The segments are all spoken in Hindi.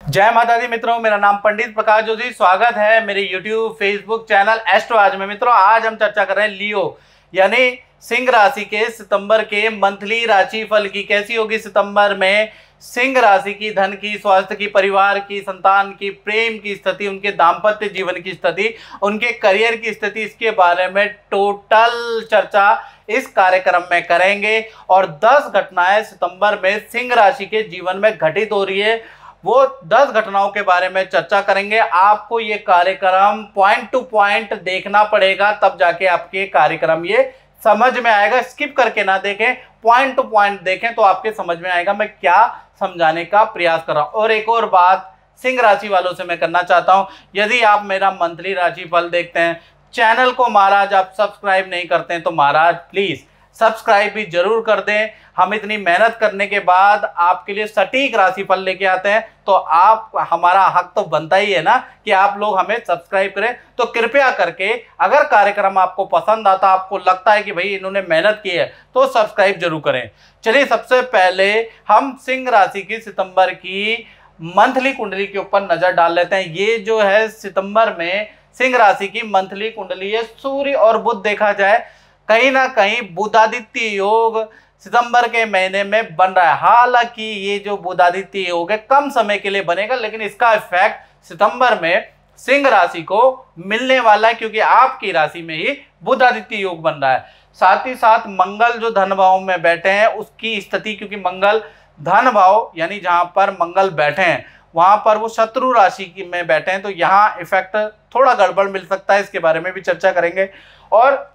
जय माता दी मित्रों, मेरा नाम पंडित प्रकाश जोशी। स्वागत है मेरे YouTube फेसबुक चैनल एस्ट्रो आज में। मित्रों, आज हम चर्चा कर रहे हैं लियो यानी सिंह राशि के सितंबर के मंथली राशि फल की। कैसी होगी सितंबर में सिंह राशि की? धन की, स्वास्थ्य की, परिवार की, संतान की, प्रेम की स्थिति, उनके दाम्पत्य जीवन की स्थिति, उनके करियर की स्थिति, इसके बारे में टोटल चर्चा इस कार्यक्रम में करेंगे। और 10 घटनाएं सितंबर में सिंह राशि के जीवन में घटित हो रही है, वो 10 घटनाओं के बारे में चर्चा करेंगे। आपको ये कार्यक्रम पॉइंट टू पॉइंट देखना पड़ेगा, तब जाके आपके कार्यक्रम ये समझ में आएगा। स्किप करके ना देखें, पॉइंट टू पॉइंट देखें तो आपके समझ में आएगा मैं क्या समझाने का प्रयास कर रहा हूं। और एक और बात सिंह राशि वालों से मैं करना चाहता हूं, यदि आप मेरा मंथली राशि फल देखते हैं, चैनल को महाराज आप सब्सक्राइब नहीं करते हैं तो महाराज प्लीज सब्सक्राइब भी जरूर कर दें। हम इतनी मेहनत करने के बाद आपके लिए सटीक राशिफल लेके आते हैं, तो आप हमारा हक तो बनता ही है ना कि आप लोग हमें सब्सक्राइब करें। तो कृपया करके अगर कार्यक्रम आपको पसंद आता, आपको लगता है कि भाई इन्होंने मेहनत की है, तो सब्सक्राइब जरूर करें। चलिए, सबसे पहले हम सिंह राशि की सितंबर की मंथली कुंडली के ऊपर नजर डाल लेते हैं। ये जो है सितंबर में सिंह राशि की मंथली कुंडली है। सूर्य और बुध देखा जाए, कहीं ना कहीं बुधादित्य योग सितंबर के महीने में बन रहा है। हालांकि ये जो बुधादित्य योग है कम समय के लिए बनेगा, लेकिन इसका इफेक्ट सितंबर में सिंह राशि को मिलने वाला है, क्योंकि आपकी राशि में ही बुधादित्य योग बन रहा है। साथ ही साथ मंगल जो धन भाव में बैठे हैं उसकी स्थिति, क्योंकि मंगल धन भाव यानी जहां पर मंगल बैठे हैं वहां पर वो शत्रु राशि में बैठे हैं, तो यहाँ इफेक्ट थोड़ा गड़बड़ मिल सकता है। इसके बारे में भी चर्चा करेंगे। और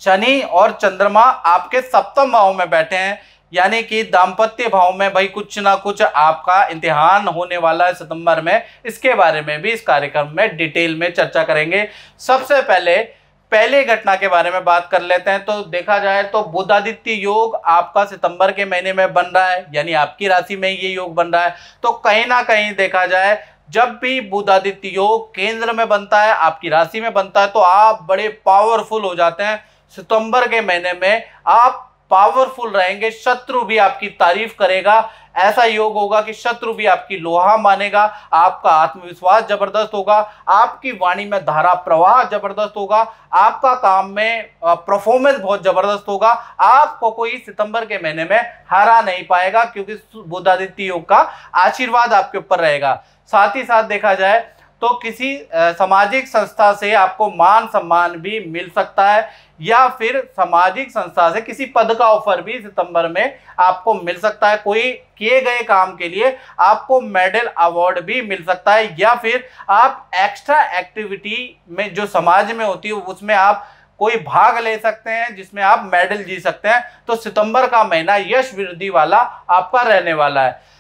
शनि और चंद्रमा आपके सप्तम भाव में बैठे हैं, यानी कि दाम्पत्य भाव में भाई कुछ ना कुछ आपका इम्तिहान होने वाला है सितंबर में। इसके बारे में भी इस कार्यक्रम में डिटेल में चर्चा करेंगे। सबसे पहले घटना के बारे में बात कर लेते हैं। तो देखा जाए तो बुधादित्य योग आपका सितंबर के महीने में बन रहा है, यानी आपकी राशि में ये योग बन रहा है। तो कहीं ना कहीं देखा जाए, जब भी बुधादित्य योग केंद्र में बनता है, आपकी राशि में बनता है, तो आप बड़े पावरफुल हो जाते हैं। सितंबर के महीने में आप पावरफुल रहेंगे, शत्रु भी आपकी तारीफ करेगा। ऐसा योग होगा कि शत्रु भी आपकी लोहा मानेगा। आपका आत्मविश्वास जबरदस्त होगा, आपकी वाणी में धारा प्रवाह जबरदस्त होगा, आपका काम में परफॉर्मेंस बहुत जबरदस्त होगा। आपको कोई सितंबर के महीने में हरा नहीं पाएगा, क्योंकि बुधादित्य योग का आशीर्वाद आपके ऊपर रहेगा। साथ ही साथ देखा जाए तो किसी सामाजिक संस्था से आपको मान सम्मान भी मिल सकता है, या फिर सामाजिक संस्था से किसी पद का ऑफर भी सितंबर में आपको मिल सकता है। कोई किए गए काम के लिए आपको मेडल अवार्ड भी मिल सकता है, या फिर आप एक्स्ट्रा एक्टिविटी में जो समाज में होती है उसमें आप कोई भाग ले सकते हैं, जिसमें आप मेडल जीत सकते हैं। तो सितंबर का महीना यश वृद्धि वाला आपका रहने वाला है।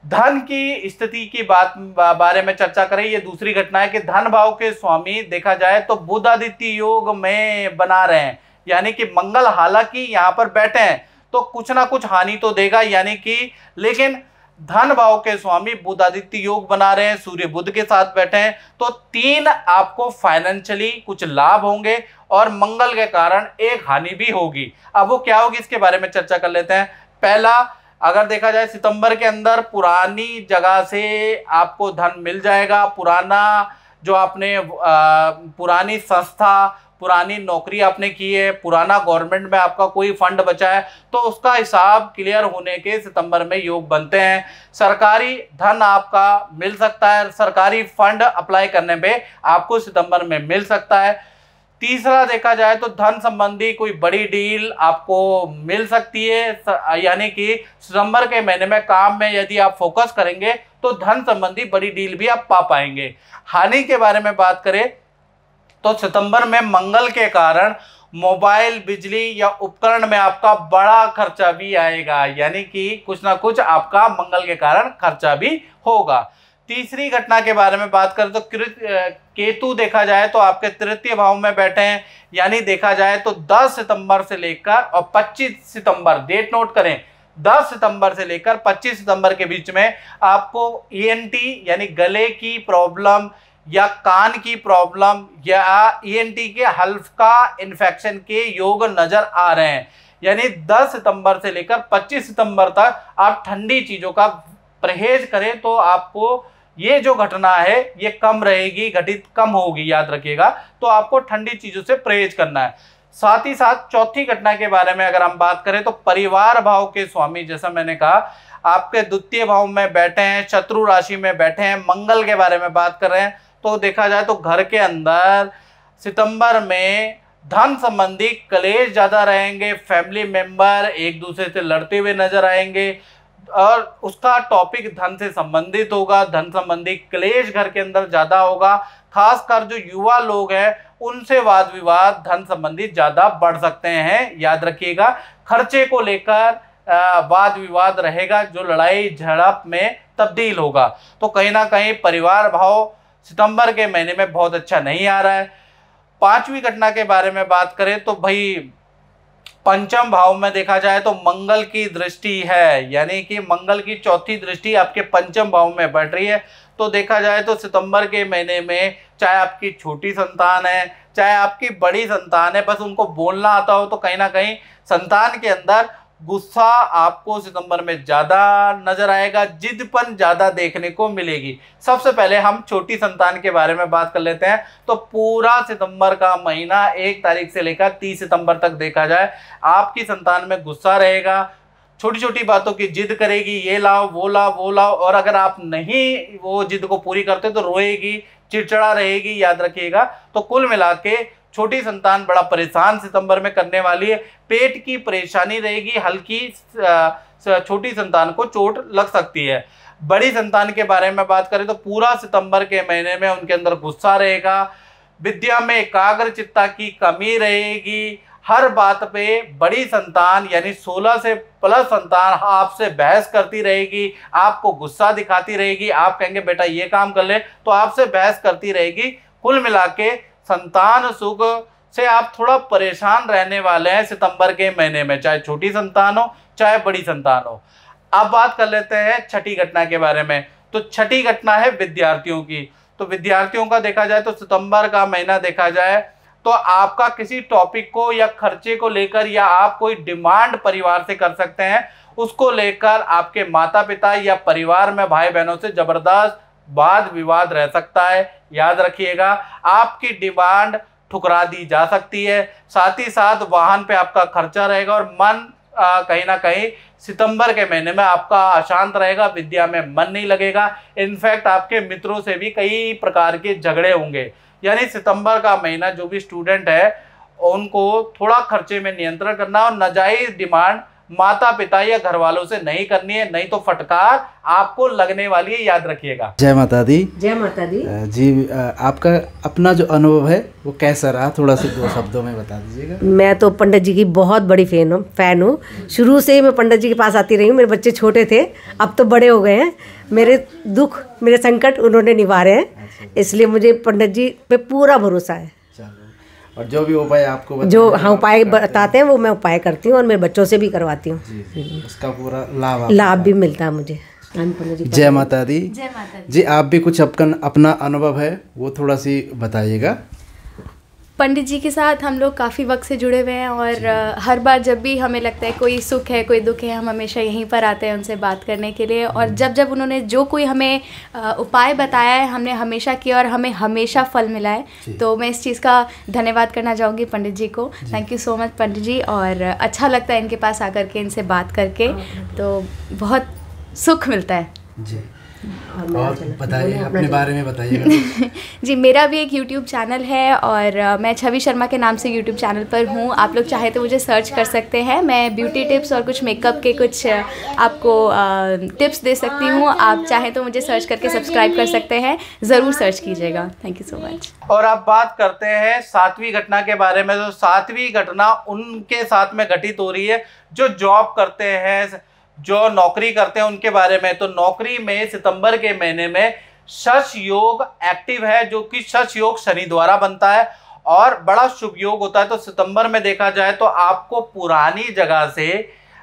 धन की स्थिति की बारे में चर्चा करें। ये दूसरी घटना है कि धन भाव के स्वामी देखा जाए तो बुधादित्य योग में बना रहे हैं, यानी कि मंगल हालांकि यहाँ पर बैठे हैं तो कुछ ना कुछ हानि तो देगा, यानी कि लेकिन धन भाव के स्वामी बुधादित्य योग बना रहे हैं, सूर्य बुध के साथ बैठे हैं, तो 3 आपको फाइनेंशियली कुछ लाभ होंगे और मंगल के कारण एक हानि भी होगी। अब वो क्या होगी इसके बारे में चर्चा कर लेते हैं। पहला, अगर देखा जाए सितंबर के अंदर पुरानी जगह से आपको धन मिल जाएगा। पुराना जो आपने पुरानी संस्था, पुरानी नौकरी आपने की है, पुराना गवर्नमेंट में आपका कोई फंड बचा है, तो उसका हिसाब क्लियर होने के सितंबर में योग बनते हैं। सरकारी धन आपका मिल सकता है, सरकारी फंड अप्लाई करने पे आपको सितंबर में मिल सकता है। तीसरा देखा जाए तो धन संबंधी कोई बड़ी डील आपको मिल सकती है, यानी कि सितंबर के महीने में काम में यदि आप फोकस करेंगे तो धन संबंधी बड़ी डील भी आप पा पाएंगे। हानि के बारे में बात करें तो सितंबर में मंगल के कारण मोबाइल, बिजली या उपकरण में आपका बड़ा खर्चा भी आएगा, यानी कि कुछ ना कुछ आपका मंगल के कारण खर्चा भी होगा। तीसरी घटना के बारे में बात करें तो केतु देखा जाए तो आपके तृतीय भाव में बैठे हैं, यानी देखा जाए तो 10 सितंबर से लेकर और 25 सितंबर, डेट नोट करें, 10 सितंबर से लेकर 25 सितंबर के बीच में आपको ईएनटी यानी गले की प्रॉब्लम या कान की प्रॉब्लम या ईएनटी के हल्का इन्फेक्शन के योग नजर आ रहे हैं। यानी 10 सितंबर से लेकर 25 सितंबर तक आप ठंडी चीज़ों का परहेज करें तो आपको ये जो घटना है ये कम रहेगी, घटित कम होगी, याद रखिएगा। तो आपको ठंडी चीजों से परहेज करना है। साथ ही साथ चौथी घटना के बारे में अगर हम बात करें तो परिवार भाव के स्वामी, जैसा मैंने कहा आपके द्वितीय भाव में बैठे हैं, शत्रु राशि में बैठे हैं, मंगल के बारे में बात कर रहे हैं, तो देखा जाए तो घर के अंदर सितंबर में धन संबंधी क्लेश ज्यादा रहेंगे। फैमिली मेंबर एक दूसरे से लड़ते हुए नजर आएंगे और उसका टॉपिक धन से संबंधित होगा। धन संबंधी क्लेश घर के अंदर ज्यादा होगा। खासकर जो युवा लोग हैं उनसे वाद विवाद धन संबंधी ज्यादा बढ़ सकते हैं, याद रखिएगा। खर्चे को लेकर वाद विवाद रहेगा जो लड़ाई झड़प में तब्दील होगा। तो कहीं ना कहीं परिवार भाव सितंबर के महीने में बहुत अच्छा नहीं आ रहा है। पांचवी घटना के बारे में बात करें तो भाई पंचम भाव में देखा जाए तो मंगल की दृष्टि है, यानी कि मंगल की चौथी दृष्टि आपके पंचम भाव में बढ़ रही है। तो देखा जाए तो सितंबर के महीने में चाहे आपकी छोटी संतान है चाहे आपकी बड़ी संतान है, बस उनको बोलना आता हो तो कहीं ना कहीं संतान के अंदर गुस्सा आपको सितंबर में ज़्यादा नजर आएगा, जिदपन ज़्यादा देखने को मिलेगी। सबसे पहले हम छोटी संतान के बारे में बात कर लेते हैं। तो पूरा सितंबर का महीना 1 तारीख से लेकर 30 सितंबर तक देखा जाए आपकी संतान में गुस्सा रहेगा, छोटी छोटी बातों की जिद करेगी, ये लाओ वो लाओ वो लाओ, और अगर आप नहीं वो जिद को पूरी करते तो रोएगी, चिड़चिड़ा रहेगी, याद रखिएगा। तो कुल मिला के छोटी संतान बड़ा परेशान सितंबर में करने वाली है। पेट की परेशानी रहेगी, हल्की छोटी संतान को चोट लग सकती है। बड़ी संतान के बारे में बात करें तो पूरा सितंबर के महीने में उनके अंदर गुस्सा रहेगा, विद्या में एकाग्रचित्ता की कमी रहेगी। हर बात पे बड़ी संतान यानी 16 से प्लस संतान आपसे बहस करती रहेगी, आपको गुस्सा दिखाती रहेगी। आप कहेंगे बेटा ये काम कर ले तो आपसे बहस करती रहेगी। कुल मिला के संतान सुख से आप थोड़ा परेशान रहने वाले हैं सितंबर के महीने में, चाहे छोटी संतान हो चाहे बड़ी संतान हो। अब बात कर लेते हैं छठी घटना के बारे में। तो छठी घटना है विद्यार्थियों की। तो विद्यार्थियों का देखा जाए तो सितंबर का महीना देखा जाए तो आपका किसी टॉपिक को या खर्चे को लेकर या आप कोई डिमांड परिवार से कर सकते हैं, उसको लेकर आपके माता पिता या परिवार में भाई बहनों से जबरदस्त वाद विवाद रह सकता है, याद रखिएगा। आपकी डिमांड ठुकरा दी जा सकती है। साथ ही साथ वाहन पे आपका खर्चा रहेगा और मन कहीं ना कहीं सितंबर के महीने में आपका अशांत रहेगा, विद्या में मन नहीं लगेगा। इनफैक्ट आपके मित्रों से भी कई प्रकार के झगड़े होंगे। यानी सितंबर का महीना जो भी स्टूडेंट है उनको थोड़ा खर्चे में नियंत्रण करना और नाजायज डिमांड माता पिता या घर वालों से नहीं करनी है, नहीं तो फटकार आपको लगने वाली है, याद रखिएगा। जय माता दी। जय माता दी जी। आपका अपना जो अनुभव है वो कैसा रहा, थोड़ा सा 2 शब्दों में बता दीजिएगा। मैं तो पंडित जी की बहुत बड़ी फैन हूँ। शुरू से ही मैं पंडित जी के पास आती रही हूँ। मेरे बच्चे छोटे थे, अब तो बड़े हो गए हैं। मेरे दुख मेरे संकट उन्होंने निवारे हैं, इसलिए मुझे पंडित जी पे पूरा भरोसा है। और जो भी उपाय आपको जो हाँ उपाय बताते हैं वो मैं उपाय करती हूँ और मेरे बच्चों से भी करवाती हूँ। उसका पूरा लाभ भी मिलता है मुझे। जय माता दी। जय माता दी। जी, आप भी कुछ अपना अनुभव है वो थोड़ा सी बताइएगा। पंडित जी के साथ हम लोग काफ़ी वक्त से जुड़े हुए हैं और हर बार जब भी हमें लगता है कोई सुख है कोई दुख है, हम हमेशा यहीं पर आते हैं उनसे बात करने के लिए। और जब जब उन्होंने जो कोई हमें उपाय बताया है हमने हमेशा किया और हमें हमेशा फल मिला है। तो मैं इस चीज़ का धन्यवाद करना चाहूँगी पंडित जी को। थैंक यू सो मच पंडित जी। और अच्छा लगता है इनके पास आकर के, इनसे बात करके, तो बहुत सुख मिलता है जी। और बताइए अपने बारे में बताइएगा। जी, मेरा भी एक YouTube चैनल है और मैं छवि शर्मा के नाम से YouTube चैनल पर हूँ। आप लोग चाहे तो मुझे सर्च कर सकते हैं। मैं ब्यूटी टिप्स और कुछ मेकअप के कुछ आपको टिप्स दे सकती हूँ। आप चाहे तो मुझे सर्च करके सब्सक्राइब कर सकते हैं, ज़रूर सर्च कीजिएगा। Thank you so much. और अब बात करते हैं 7वीं घटना के बारे में। तो 7वीं घटना उनके साथ में घटित हो रही है जो जॉब करते हैं, जो नौकरी करते हैं उनके बारे में। तो नौकरी में सितंबर के महीने में शश योग एक्टिव है, जो कि शश योग शनि द्वारा बनता है और बड़ा शुभ योग होता है। तो सितंबर में देखा जाए तो आपको पुरानी जगह से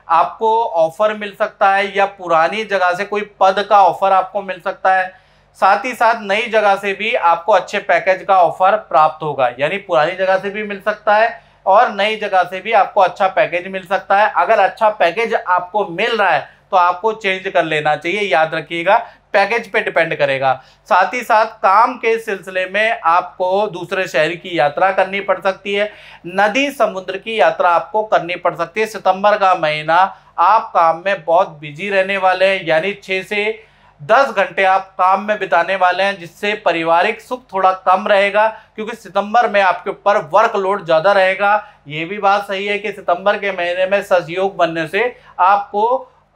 आपको ऑफर मिल सकता है या पुरानी जगह से कोई पद का ऑफर आपको मिल सकता है। साथ ही साथ नई जगह से भी आपको अच्छे पैकेज का ऑफर प्राप्त होगा। यानी पुरानी जगह से भी मिल सकता है और नई जगह से भी आपको अच्छा पैकेज मिल सकता है। अगर अच्छा पैकेज आपको मिल रहा है तो आपको चेंज कर लेना चाहिए, याद रखिएगा। पैकेज पे डिपेंड करेगा। साथ ही साथ काम के सिलसिले में आपको दूसरे शहर की यात्रा करनी पड़ सकती है, नदी समुद्र की यात्रा आपको करनी पड़ सकती है। सितंबर का महीना आप काम में बहुत बिजी रहने वाले हैं, यानी 6 से 10 घंटे आप काम में बिताने वाले हैं, जिससे पारिवारिक सुख थोड़ा कम रहेगा, क्योंकि सितंबर में आपके ऊपर वर्कलोड ज़्यादा रहेगा। ये भी बात सही है कि सितंबर के महीने में सहयोग बनने से आपको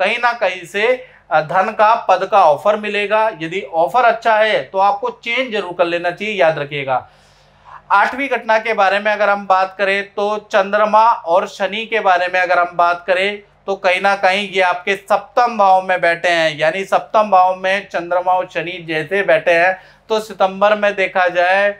कहीं ना कहीं से धन का, पद का ऑफर मिलेगा। यदि ऑफर अच्छा है तो आपको चेंज जरूर कर लेना चाहिए, याद रखिएगा। 8वीं घटना के बारे में अगर हम बात करें तो चंद्रमा और शनि के बारे में अगर हम बात करें तो कहीं ना कहीं ये आपके सप्तम भाव में बैठे हैं, यानी सप्तम भाव में चंद्रमा और शनि जैसे बैठे हैं, तो सितंबर में देखा जाए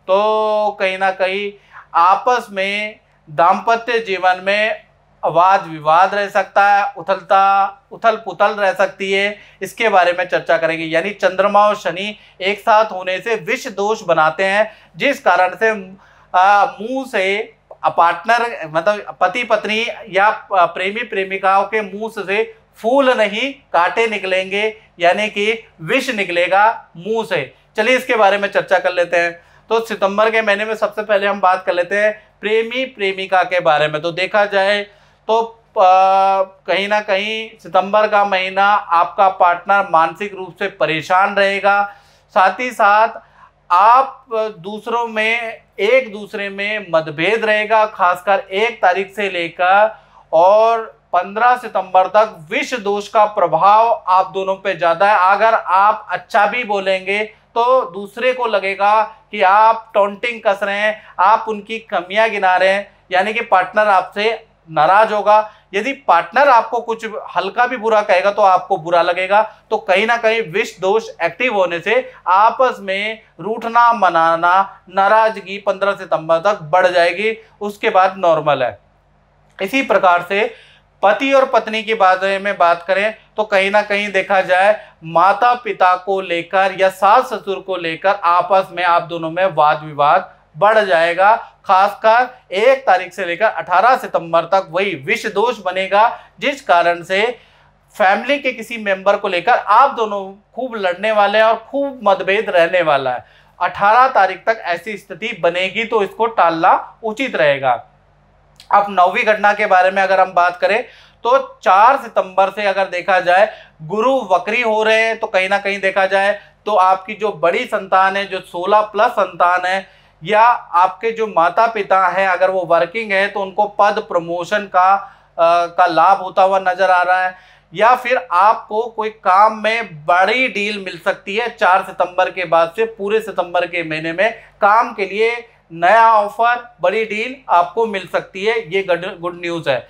तो कहीं ना कहीं आपस में दाम्पत्य जीवन में वाद विवाद रह सकता है, उथल पुथल रह सकती है। इसके बारे में चर्चा करेंगे। यानी चंद्रमा और शनि एक साथ होने से विष दोष बनाते हैं, जिस कारण से मुंह से पार्टनर मतलब पति पत्नी या प्रेमी प्रेमिकाओं के मुंह से फूल नहीं कांटे निकलेंगे, यानी कि विष निकलेगा मुंह से। चलिए इसके बारे में चर्चा कर लेते हैं। तो सितंबर के महीने में सबसे पहले हम बात कर लेते हैं प्रेमी प्रेमिका के बारे में। तो देखा जाए तो कहीं ना कहीं सितंबर का महीना आपका पार्टनर मानसिक रूप से परेशान रहेगा। साथ ही साथ आप दूसरों में एक दूसरे में मतभेद रहेगा, खासकर 1 तारीख से लेकर और 15 सितंबर तक विष दोष का प्रभाव आप दोनों पे ज़्यादा है। अगर आप अच्छा भी बोलेंगे तो दूसरे को लगेगा कि आप टॉन्टिंग कस रहे हैं, आप उनकी कमियां गिना रहे हैं, यानी कि पार्टनर आपसे नाराज होगा। यदि पार्टनर आपको कुछ हल्का भी बुरा कहेगा तो आपको बुरा लगेगा। तो कहीं ना कहीं विष दोष एक्टिव होने से आपस में रूठना मनाना, नाराजगी 15 सितंबर तक बढ़ जाएगी, उसके बाद नॉर्मल है। इसी प्रकार से पति और पत्नी की बारे में बात करें तो कहीं ना कहीं देखा जाए माता पिता को लेकर या सास ससुर को लेकर आपस में आप दोनों में वाद विवाद बढ़ जाएगा। खासकर 1 तारीख से लेकर 18 सितंबर तक वही विष दोष बनेगा, जिस कारण से फैमिली के किसी मेंबर को लेकर आप दोनों खूब लड़ने वाले हैं और खूब मतभेद रहने वाला है। 18 तारीख तक ऐसी स्थिति बनेगी, तो इसको टालना उचित रहेगा। अब 9वीं घटना के बारे में अगर हम बात करें तो 4 सितंबर से अगर देखा जाए गुरु वक्री हो रहे हैं, तो कहीं ना कहीं देखा जाए तो आपकी जो बड़ी संतान है, जो 16+ संतान है, या आपके जो माता पिता हैं अगर वो वर्किंग है तो उनको पद प्रमोशन का लाभ होता हुआ नजर आ रहा है, या फिर आपको कोई काम में बड़ी डील मिल सकती है। 4 सितंबर के बाद से पूरे सितंबर के महीने में काम के लिए नया ऑफर, बड़ी डील आपको मिल सकती है, ये गुड न्यूज़ है।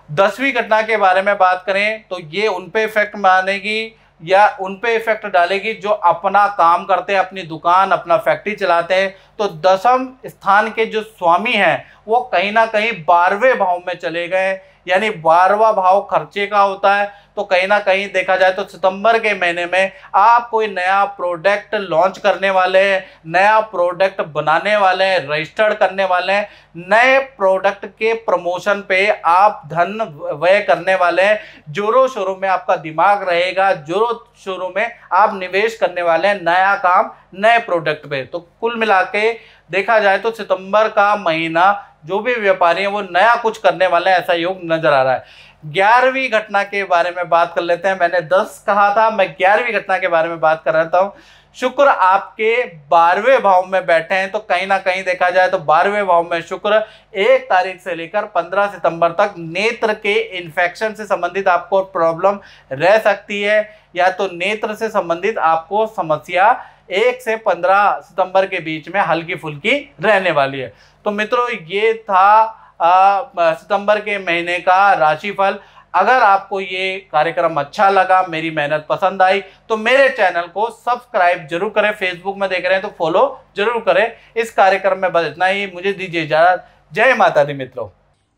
10वीं घटना के बारे में बात करें तो ये उन पे इफेक्ट मानेगी या उन पे इफेक्ट डालेगी जो अपना काम करते हैं, अपनी दुकान, अपना फैक्ट्री चलाते हैं। तो 10वें स्थान के जो स्वामी हैं वो कहीं ना कहीं 12वें भाव में चले गए, यानी 12वां भाव खर्चे का होता है। तो कहीं ना कहीं देखा जाए तो सितंबर के महीने में आप कोई नया प्रोडक्ट लॉन्च करने वाले हैं, नया प्रोडक्ट बनाने वाले हैं, रजिस्टर्ड करने वाले हैं, नए प्रोडक्ट के प्रमोशन पे आप धन व्यय करने वाले हैं। जोरों शोरों में आपका दिमाग रहेगा, जोरों शोरों में आप निवेश करने वाले हैं नया काम, नए प्रोडक्ट पे। तो कुल मिला के देखा जाए तो सितंबर का महीना जो भी व्यापारी हैं वो नया कुछ करने वाले हैं, ऐसा योग नजर आ रहा है। 11वीं घटना के बारे में बात कर लेते हैं। मैंने 10 कहा था, मैं 11वीं घटना के बारे में बात कर रहा हूँ। शुक्र आपके 12वें भाव में बैठे हैं, तो कहीं ना कहीं देखा जाए तो 12वें भाव में शुक्र 1 तारीख से लेकर 15 सितंबर तक नेत्र के इन्फेक्शन से संबंधित आपको प्रॉब्लम रह सकती है, या तो नेत्र से संबंधित आपको समस्या 1 से 15 सितंबर के बीच में हल्की फुल्की रहने वाली है। तो मित्रों ये था सितंबर के महीने का राशिफल। अगर आपको ये कार्यक्रम अच्छा लगा, मेरी मेहनत पसंद आई, तो मेरे चैनल को सब्सक्राइब जरूर करें। फेसबुक में देख रहे हैं तो फॉलो जरूर करें। इस कार्यक्रम में बस इतना ही, मुझे दीजिए इजाजत। जय माता दी मित्रों।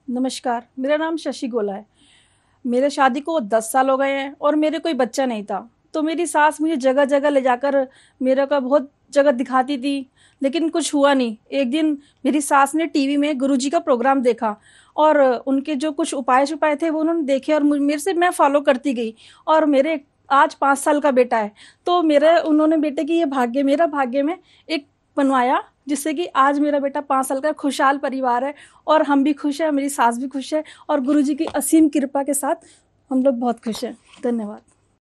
नमस्कार, मेरा नाम शशि गोला है। मेरे शादी को 10 साल हो गए हैं और मेरे कोई बच्चा नहीं था। तो मेरी सास मुझे जगह जगह ले जाकर मेरे को बहुत जगह दिखाती थी, लेकिन कुछ हुआ नहीं। एक दिन मेरी सास ने टीवी में गुरुजी का प्रोग्राम देखा और उनके जो कुछ उपाय थे वो उन्होंने देखे और मेरे से मैं फॉलो करती गई और मेरे आज 5 साल का बेटा है। तो मेरे उन्होंने बेटे की ये भाग्य, मेरा भाग्य में एक बनवाया, जिससे कि आज मेरा बेटा 5 साल का खुशहाल परिवार है और हम भी खुश हैं, मेरी सास भी खुश है और गुरुजी की असीम कृपा के साथ हम लोग बहुत खुश हैं। धन्यवाद।